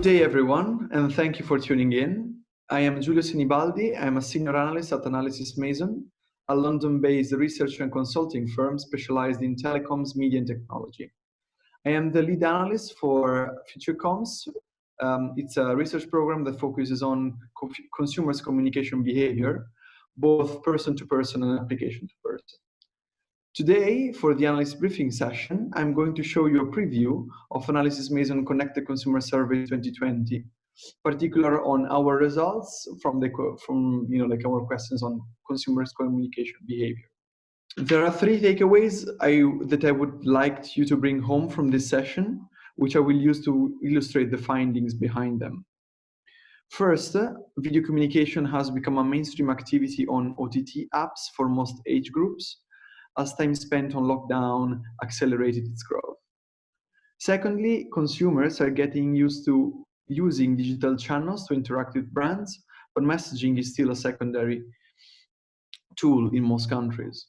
day, everyone, and thank you for tuning in. I am Giulio Sinibaldi. I'm a senior analyst at Analysys Mason, a London-based research and consulting firm specialized in telecoms, media, and technology. I am the lead analyst for FutureComms. It's a research program that focuses on consumers' communication behavior, both person-to-person and application-to-person. Today, for the Analyst Briefing session, I'm going to show you a preview of Analysys Mason Connected Consumer Survey 2020, particular on our results from our questions on consumers' communication behavior. There are three takeaways that I would like you to bring home from this session, which I will use to illustrate the findings behind them. First, video communication has become a mainstream activity on OTT apps for most age groups, as time spent on lockdown accelerated its growth. Secondly, consumers are getting used to using digital channels to interact with brands, but messaging is still a secondary tool in most countries.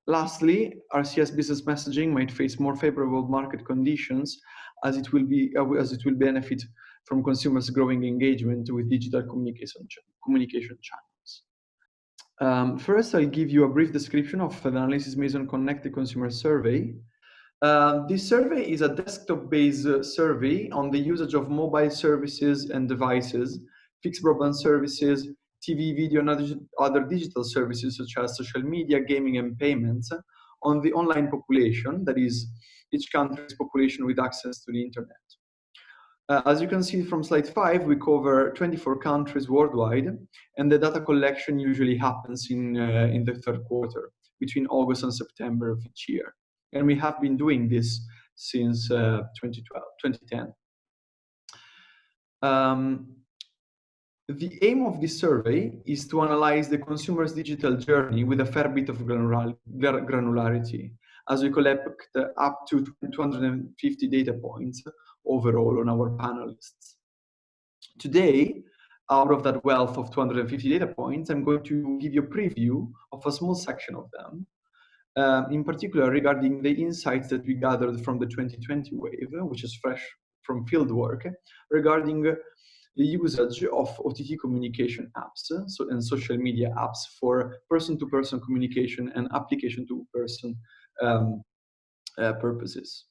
Lastly, RCS business messaging might face more favorable market conditions as it will benefit from consumers' growing engagement with digital communication channels. First, I'll give you a brief description of the Analysys Mason Connected Consumer Survey. This survey is a desktop-based survey on the usage of mobile services and devices, fixed broadband services, TV, video, and other digital services such as social media, gaming, and payments on the online population, that is, each country's population with access to the internet. As you can see from slide 5, we cover 24 countries worldwide, and the data collection usually happens in the third quarter, between August and September of each year. And we have been doing this since 2010. The aim of this survey is to analyze the consumer's digital journey with a fair bit of granularity, as we collect up to 250 data points overall on our panelists. Today, out of that wealth of 250 data points, I'm going to give you a preview of a small section of them, in particular regarding the insights that we gathered from the 2020 wave, which is fresh from fieldwork, regarding the usage of OTT communication apps and social media apps for person-to-person communication and application-to-person purposes.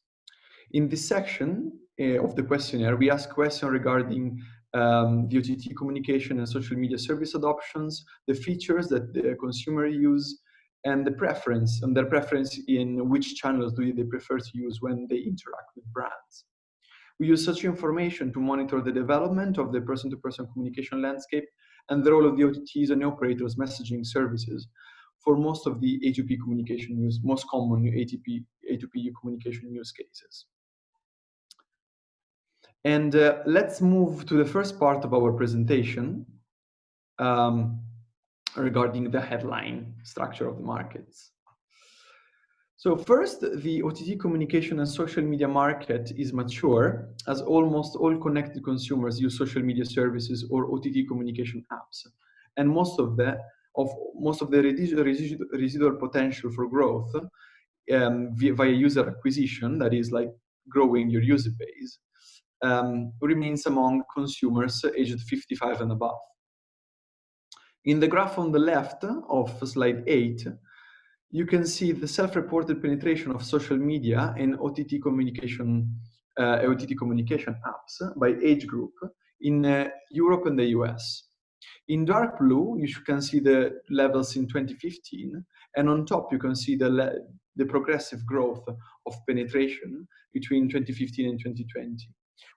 In this section of the questionnaire, we ask questions regarding the OTT communication and social media service adoptions, the features that the consumer use, and their preference in which channels do they prefer to use when they interact with brands. We use such information to monitor the development of the person-to-person communication landscape and the role of the OTTs and operators' messaging services for most of the A2P communication use, most common A2P communication use cases. And let's move to the first part of our presentation regarding the headline structure of the markets. So first, the OTT communication and social media market is mature, as almost all connected consumers use social media services or OTT communication apps, and most of the residual potential for growth via user acquisition, that is like growing your user base, remains among consumers aged 55 and above. In the graph on the left of slide 8, you can see the self-reported penetration of social media and OTT communication apps by age group in Europe and the US. In dark blue, you can see the levels in 2015, and on top you can see the progressive growth of penetration between 2015 and 2020,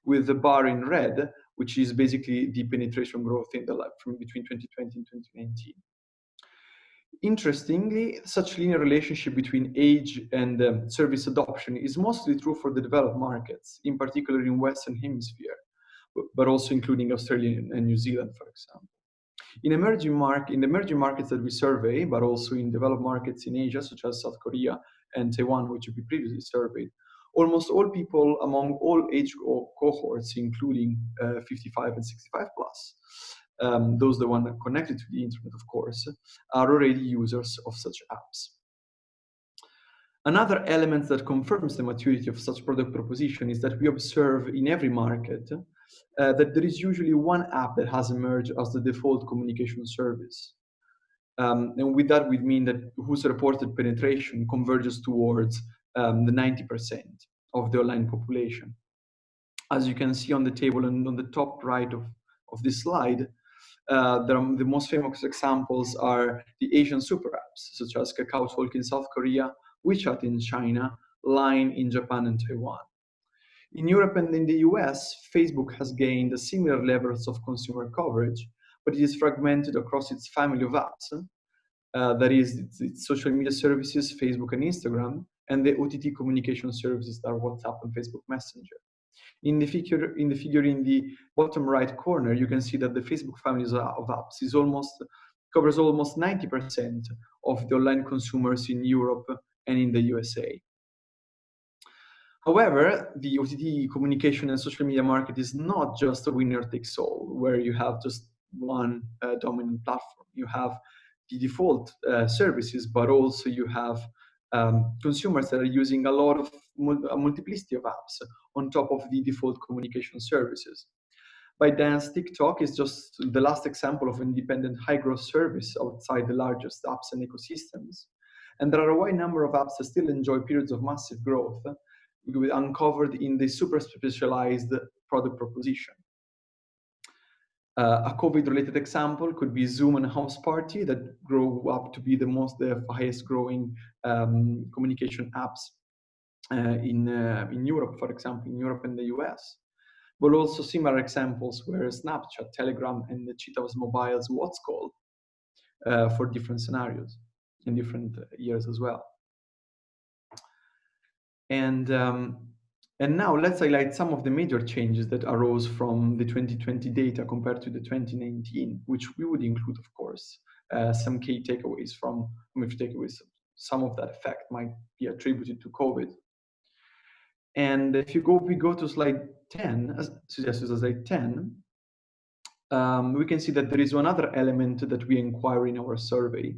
with the bar in red, which is basically the penetration growth in the from between 2020 and 2019. Interestingly, such linear relationship between age and service adoption is mostly true for the developed markets, in particular in Western Hemisphere, but also including Australia and New Zealand, for example. In emerging markets that we survey, but also in developed markets in Asia, such as South Korea and Taiwan, which we previously surveyed, almost all people among all age cohorts, including 55 and 65 plus, those the one connected to the internet, of course, are already users of such apps. Another element that confirms the maturity of such product proposition is that we observe in every market that there is usually one app that has emerged as the default communication service. And with that, we mean that whose reported penetration converges towards the 90% of the online population. As you can see on the table and on the top right of this slide, the most famous examples are the Asian super apps, such as KakaoTalk in South Korea, WeChat in China, Line in Japan and Taiwan. In Europe and in the US, Facebook has gained similar levels of consumer coverage, but it is fragmented across its family of apps. That is, its social media services, Facebook and Instagram, and the OTT communication services that are WhatsApp and Facebook Messenger. In the figure in the bottom right corner, you can see that the Facebook families of apps covers almost 90% of the online consumers in Europe and in the USA. However, the OTT communication and social media market is not just a winner takes all, where you have just one dominant platform. You have the default services, but also you have consumers that are using a lot of a multiplicity of apps on top of the default communication services. ByteDance TikTok is just the last example of an independent high-growth service outside the largest apps and ecosystems. And there are a wide number of apps that still enjoy periods of massive growth, uncovered in the super specialized product proposition. A COVID-related example could be Zoom and House Party that grow up to be the highest growing communication apps in Europe, for example, in Europe and the US. But also similar examples where Snapchat, Telegram, and the Cheetah's Mobile's What's Call for different scenarios in different years as well. And now let's highlight some of the major changes that arose from the 2020 data compared to the 2019, which we would include, of course, some key takeaways from which some of that effect might be attributed to COVID. And if we go to slide 10, as suggested as slide 10, we can see that there is one other element that we inquire in our survey,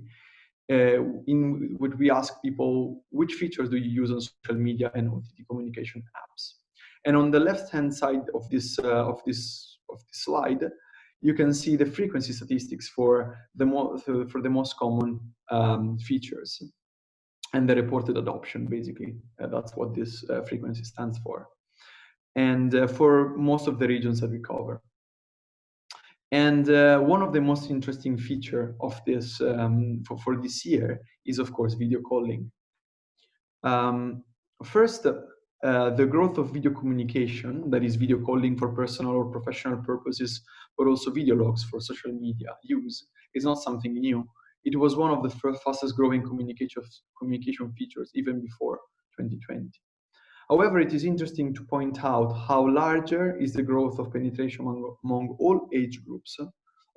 in which we ask people, which features do you use on social media and OTT communication apps? And on the left-hand side of this slide, you can see the frequency statistics for the most common features and the reported adoption, basically. That's what this frequency stands for. And for most of the regions that we cover. And one of the most interesting feature of this for this year is, of course, video calling. First, the growth of video communication, that is video calling for personal or professional purposes, but also video logs for social media use, is not something new. It was one of the fastest growing communication features even before 2020. However, it is interesting to point out how larger is the growth of penetration among all age groups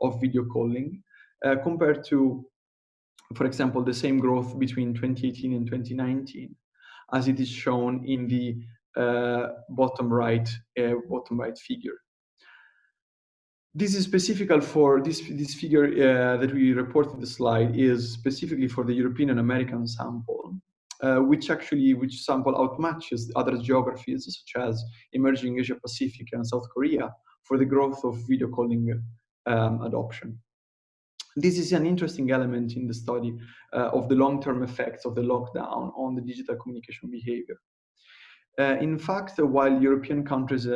of video calling compared to, for example, the same growth between 2018 and 2019, as it is shown in the bottom right figure. This is specific for this figure that we report in the slide is specifically for the European and American sample, which sample outmatches other geographies such as emerging Asia Pacific and South Korea for the growth of video calling adoption. This is an interesting element in the study of the long-term effects of the lockdown on the digital communication behavior. In fact, while European countries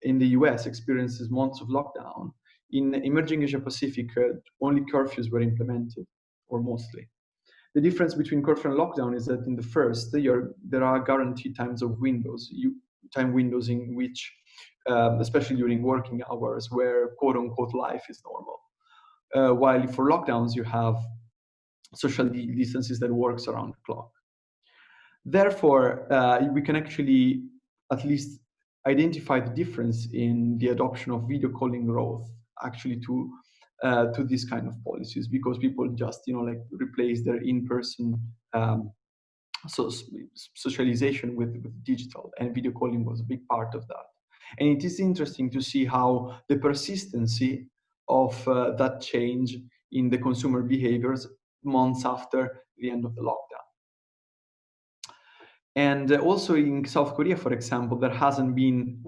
in the US experiences months of lockdown, in emerging Asia Pacific, only curfews were implemented, or mostly. The difference between curfew and lockdown is that in the first, there are guaranteed times windows in which, especially during working hours, where quote-unquote life is normal. While for lockdowns, you have social distances that works around the clock. Therefore, we can actually at least identify the difference in the adoption of video calling growth actually to these kind of policies, because people just replace their in-person socialization with digital, and video calling was a big part of that. And it is interesting to see how the persistency of that change in the consumer behaviors months after the end of the lockdown. And also in South Korea, for example, there hasn't been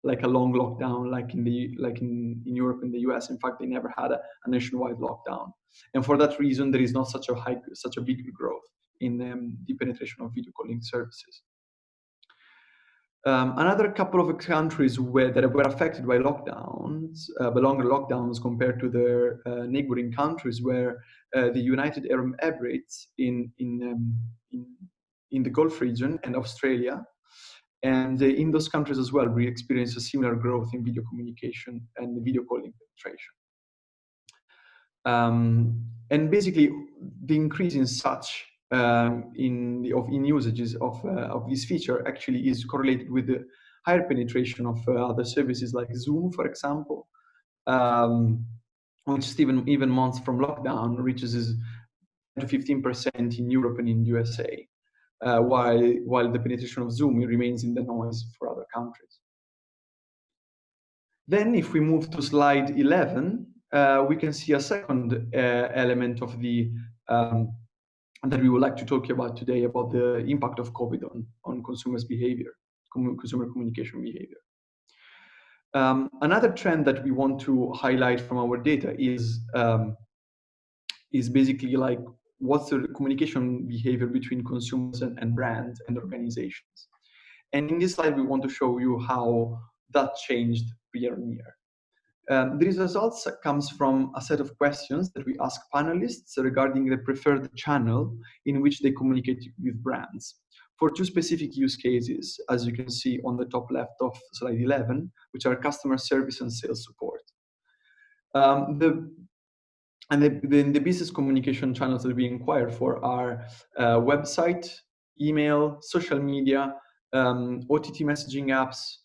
like a long lockdown, like in Europe and the US. In fact, they never had a nationwide lockdown, and for that reason, there is not such a big growth in the penetration of video calling services. Another couple of countries that were affected by lockdowns, by longer lockdowns compared to their neighboring countries, were the United Arab Emirates in the Gulf region and Australia. And in those countries as well, we experienced a similar growth in video communication and video calling penetration. And basically, the increase in such in usages of this feature actually is correlated with the higher penetration of other services like Zoom, for example, which even months from lockdown reaches 15% in Europe and in USA, while the penetration of Zoom remains in the noise for other countries. Then, if we move to slide 11, we can see a second element of the that we would like to talk about today, about the impact of COVID on consumers' behavior, consumer communication behavior. Another trend that we want to highlight from our data is basically like what's the communication behavior between consumers and brands and organizations. And in this slide, we want to show you how that changed year on year. These results comes from a set of questions that we ask panelists regarding the preferred channel in which they communicate with brands for two specific use cases, as you can see on the top left of slide 11, which are customer service and sales support. The business communication channels that we inquired for are website, email, social media, OTT messaging apps,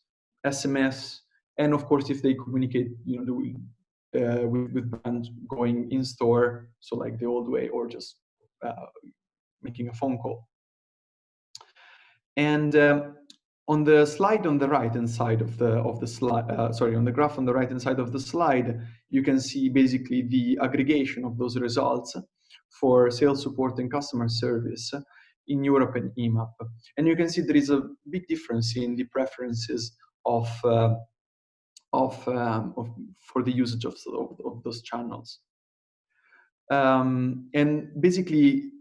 SMS, and of course, if they communicate, with brands going in store, so like the old way, or just making a phone call. And on the slide on the right-hand side of the slide, on the graph on the right-hand side of the slide, you can see basically the aggregation of those results for sales support and customer service in Europe and EMAP. And you can see there is a big difference in the preferences for the usage of those channels. And basically,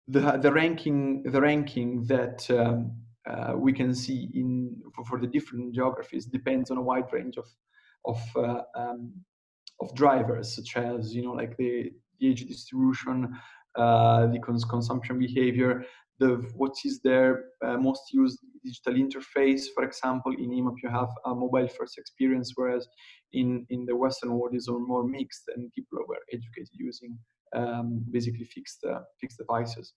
the ranking that we can see for the different geographies depends on a wide range of drivers, such as like the age distribution, the consumption behavior, what is their most used digital interface. For example, in EMAP you have a mobile first experience, whereas in the Western world is more mixed, and people were educated using basically fixed devices.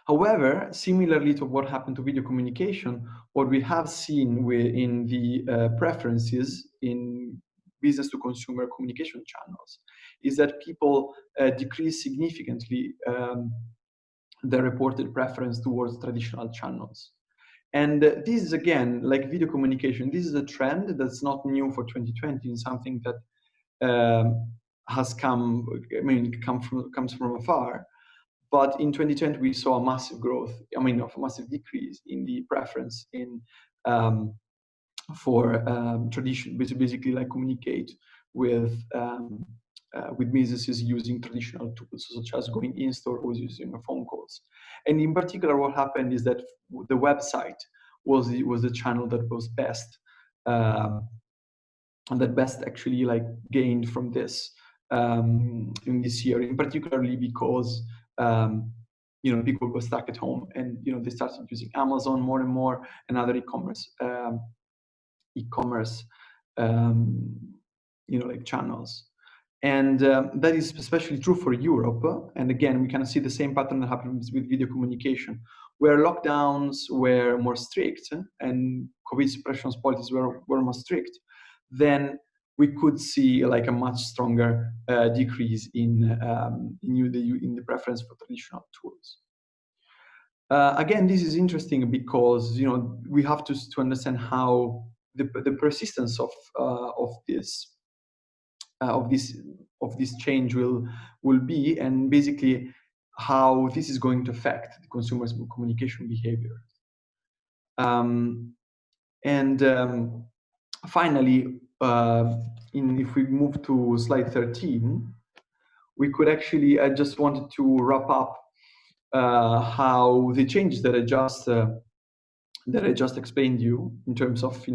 However, similarly to what happened to video communication, what we have seen in the preferences in business to consumer communication channels is that people decrease significantly their reported preference towards traditional channels. And this is, again, like video communication, this is a trend that's not new for 2020, and something that has comes from afar. But in 2020, we saw a massive growth, a massive decrease in the preference for tradition, basically like communicate with businesses using traditional tools, such as going in-store or using phone calls. And in particular, what happened is that the website was the channel that was best, and that best actually like gained from this in this year, in particularly because people were stuck at home, and they started using Amazon more and more, and other e-commerce like channels. And that is especially true for Europe. And again, we kind of see the same pattern that happens with video communication, where lockdowns were more strict and COVID suppression policies were more strict. Then we could see like a much stronger decrease in the preference for traditional tools. Again, this is interesting because we have to understand how the persistence of this change will be, and basically how this is going to affect the consumer's communication behavior. Finally, if we move to slide 13, we could actually, I just wanted to wrap up how the changes that I just explained you in terms of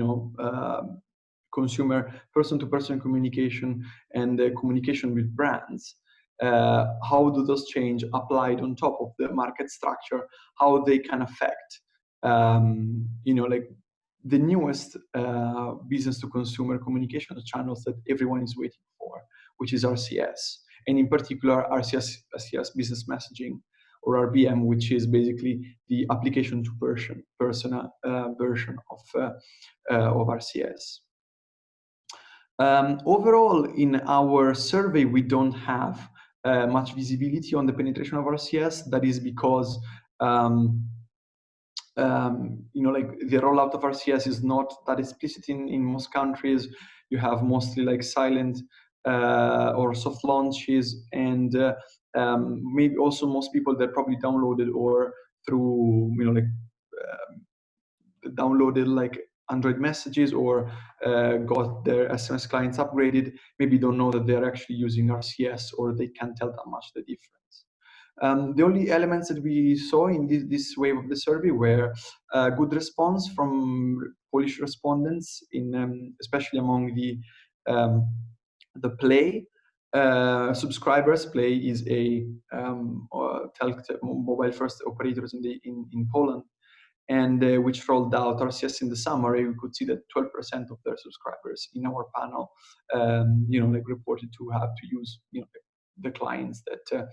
consumer person-to-person communication and communication with brands. How do those changes applied on top of the market structure? How they can affect like the newest business-to-consumer communication channels that everyone is waiting for, which is RCS, and in particular RCS business messaging, or RBM, which is basically the application to person version of RCS. Overall, in our survey, we don't have much visibility on the penetration of RCS. That is because like the rollout of RCS is not that explicit in most countries. You have mostly like silent or soft launches, and maybe also most people that probably downloaded or through downloaded like Android messages or got their SMS clients upgraded, maybe don't know that they're actually using RCS, or they can't tell that much the difference. The only elements that we saw in this wave of the survey were good response from Polish respondents, especially among the Play subscribers. Play is a mobile first operators in Poland, and which rolled out RCS in the summer. We could see that 12% of their subscribers in our panel, reported to have to use the clients that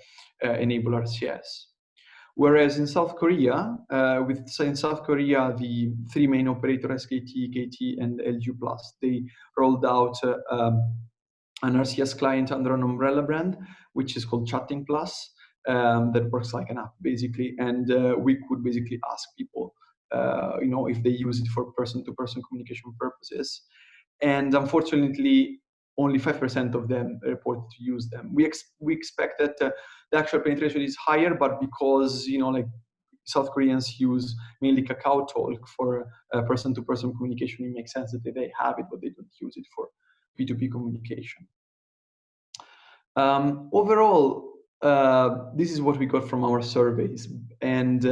enable RCS. Whereas in South Korea, the three main operators, SKT, KT, and LG Plus, they rolled out an RCS client under an umbrella brand, which is called Chatting Plus, that works like an app basically, and we could basically ask people, if they use it for person-to-person communication purposes, and unfortunately, only 5% of them reported to use them. We expect that the actual penetration is higher, but because South Koreans use mainly Kakao Talk for person-to-person communication, it makes sense that they have it, but they don't use it for P2P communication. Overall, this is what we got from our surveys, and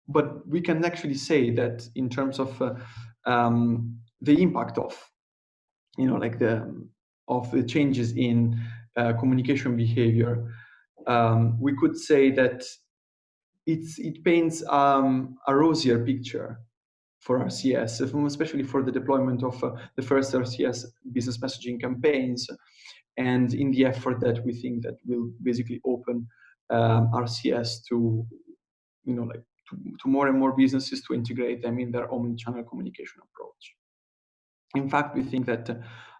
but we can actually say that in terms of the impact of the changes in communication behavior, we could say that it paints a rosier picture for RCS, especially for the deployment of the first RCS business messaging campaigns, and in the effort that we think that will basically open RCS to to more and more businesses to integrate them in their omni-channel communication approach. In fact, we think that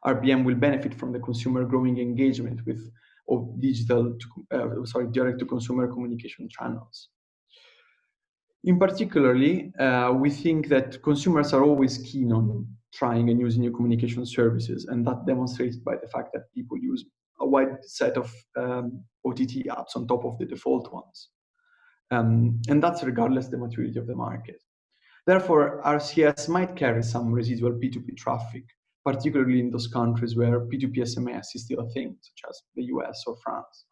RBM will benefit from the consumer growing engagement with direct-to-consumer communication channels. In particularly, we think that consumers are always keen on trying and using new communication services, and that demonstrated by the fact that people use a wide set of OTT apps on top of the default ones. And that's regardless the maturity of the market. Therefore, RCS might carry some residual P2P traffic, particularly in those countries where P2P SMS is still a thing, such as the US or France.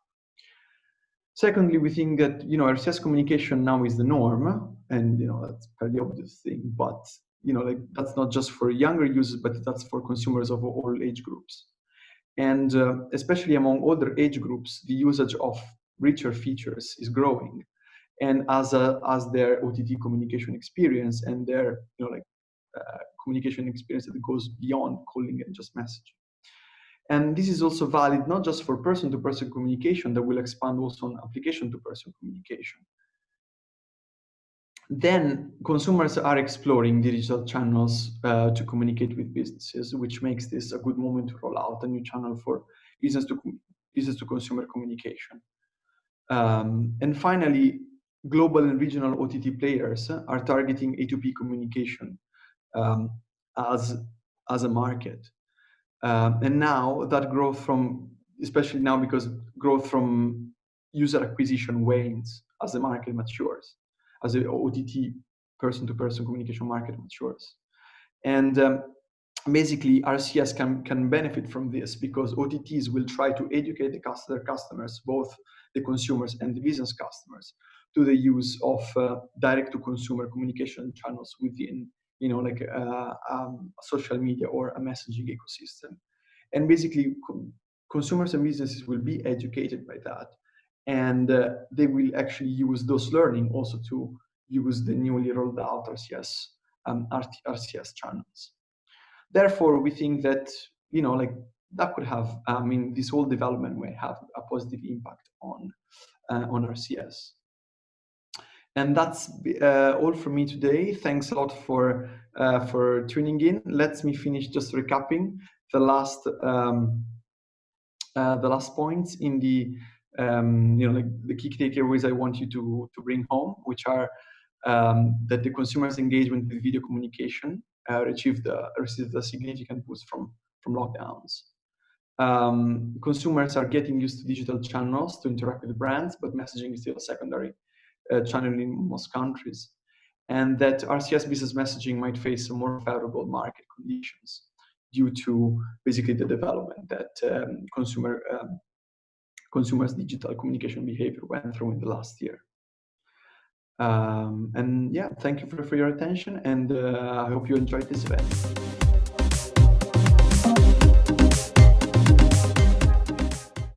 Secondly, we think that RCS communication now is the norm, and that's a fairly obvious thing. But that's not just for younger users, but that's for consumers of all age groups. And especially among older age groups, the usage of richer features is growing. And as their OTT communication experience and their communication experience that goes beyond calling and just messaging. And this is also valid not just for person-to-person communication, that will expand also on application-to-person communication. Then consumers are exploring digital channels to communicate with businesses, which makes this a good moment to roll out a new channel for business-to-consumer communication. And finally, global and regional OTT players are targeting A2P communication as a market. And now that growth especially now because growth from user acquisition wanes as the market matures, as the OTT person-to-person communication market matures. And basically RCS can benefit from this, because OTTs will try to educate their customers, both the consumers and the business customers, to the use of direct-to-consumer communication channels within, like social media or a messaging ecosystem. And basically, consumers and businesses will be educated by that, and they will actually use those learning also to use the newly rolled out RCS channels. Therefore, we think that, like that could have, this whole development may have a positive impact on RCS. And that's all from me today. Thanks a lot for tuning in. Let me finish just recapping the last points in the like the key takeaways I want you to bring home, which are that the consumer's engagement with video communication received a significant boost from lockdowns. Consumers are getting used to digital channels to interact with brands, but messaging is still a secondary channel in most countries, and that RCS business messaging might face some more favorable market conditions due to basically the development that consumers' digital communication behavior went through in the last year. And yeah, thank you for your attention, and I hope you enjoyed this event.